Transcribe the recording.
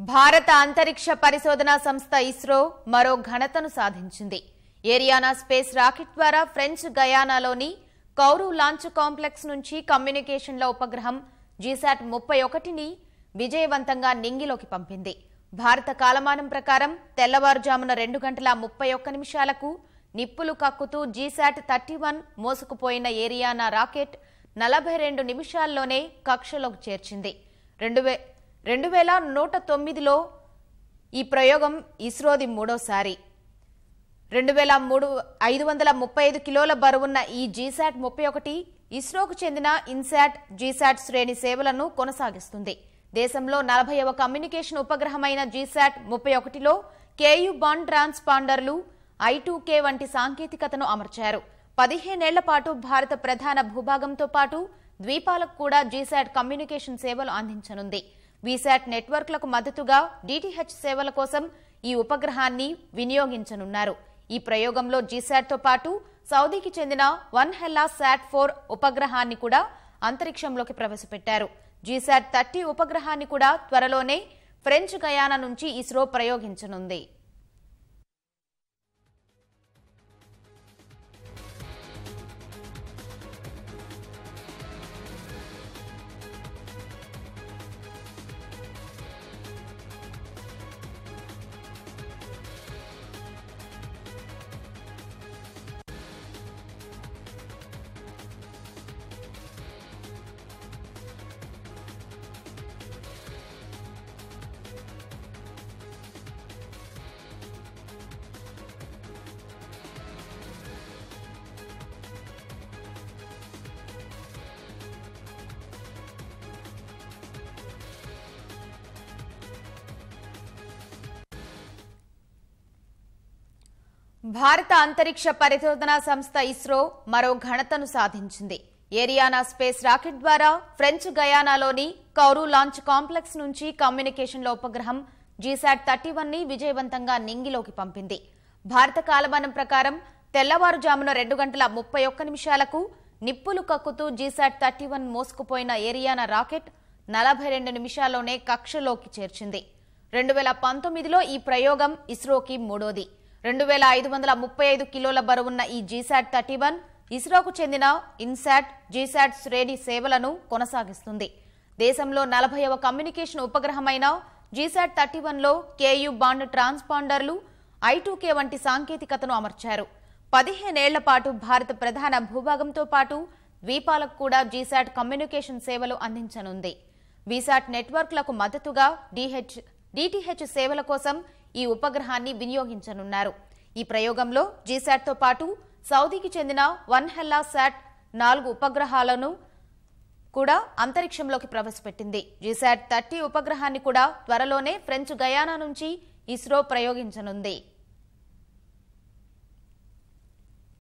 భారత అంతరిక్ష పరిశోధన సంస్థ ఇస్రో మరో ఘనతను సాధించింది. ఏరియానా స్పేస్ రాకెట్ ద్వారా ఫ్రెంచ్ గయానాలోని కౌరు లాంచ్ కాంప్లెక్స్ నుంచి కమ్యూనికేషన్ల ఉపగ్రహం జీశాట్ 31ని విజయవంతంగా నింగిలోకి పంపింది. భారత కాలమానం ప్రకారం తెల్లవారుజామున 2:31 నిప్పులు కక్కుతూ జీశాట్ 31 మోసుకుపోయిన ఏరియానా రాకెట్ 42 నిమిషాల్లోనే కక్షలోకి చేర్చింది. 2109లో ఈ ప్రయోగం ఇస్రోది మూడోసారి. 535 కిలోల బరువున్న ఈ జీశాట్ 31 ఇస్రోకు చెందిన ఇన్సాట్ జీశాట్ శ్రేణి సేవలను కొనసాగిస్తుంది. దేశంలో 40వ కమ్యూనికేషన్ ఉపగ్రహమైన జీశాట్ 31లో కేయు బాండ్ ట్రాన్స్పాండర్లు I2K వంటి సాంకేతికతను అమర్చారు. 15 ఏళ్ల పాటు భారత ప్రధాన భూభాగంతో పాటు ద్వీపాలకు కూడా జీశాట్ కమ్యూనికేషన్ సేవలు అందించనుంది. వీసాట్ నెట్వర్క్లకు మద్దతుగా DTH సేవల కోసం ఈ ఉపగ్రహాన్ని వినియోగించనున్నారు. ఈ ప్రయోగంలో జీశాట్తో పాటు సౌదీకి చెందిన వన్హెల్లా శాట్-4 ఉపగ్రహాన్ని కూడా అంతరిక్షంలోకి ప్రవేశపెట్టారు. జీశాట్ 30 ఉపగ్రహాన్ని కూడా త్వరలోనే ఫ్రెంచ్ గయానా నుంచి ఇస్రో ప్రయోగించనుంది. భారత అంతరిక్ష పరిశోధన సంస్థ ఇస్రో మరో ఘనతను సాధించింది. ఏరియానా స్పేస్ రాకెట్ ద్వారా ఫ్రెంచ్ గయానాలోని కౌరు లాంచ్ కాంప్లెక్స్ నుంచి కమ్యూనికేషన్ల ఉపగ్రహం జీశాట్ 31ని విజయవంతంగా నింగిలోకి పంపింది. భారత కాలమానం ప్రకారం తెల్లవారుజామున 2:31 నిప్పులు కక్కుతూ జీశాట్ 31 మోసుకుపోయిన ఏరియానా రాకెట్ 42 నిమిషాల్లోనే కక్షలోకి చేర్చింది. 2019లో ఈ ప్రయోగం ఇస్రోకి మూడోది. 2535 కిలోల బరువున్న ఈ జీశాట్ 31 ఇస్రోకు చెందిన ఇన్సాట్ జీశాట్ శ్రేణి సేవలను కొనసాగిస్తుంది. దేశంలో 40వ కమ్యూనికేషన్ ఉపగ్రహమైన జీశాట్ 31లో కేయు బాండ్ ట్రాన్స్పాండర్లు I2K వంటి సాంకేతికతను అమర్చారు. 15 ఏళ్ల పాటు భారత ప్రధాన భూభాగంతో పాటు ద్వీపాలకు కూడా జీశాట్ కమ్యూనికేషన్ సేవలు అందించనుంది. వీసాట్ నెట్వర్క్లకు మద్దతుగా DTH సేవల కోసం ఈ ఉపగ్రహాన్ని వినియోగించనున్నారు. ఈ ప్రయోగంలో జీశాట్తో పాటు సౌదీకి చెందిన వన్హెల్లా శాట్-4 ఉపగ్రహాలను కూడా అంతరిక్షంలోకి ప్రవేశపెట్టింది. జీశాట్ 30 ఉపగ్రహాన్ని కూడా త్వరలోనే ఫ్రెంచ్ గయానా నుంచి ఇస్రో ప్రయోగించనుంది.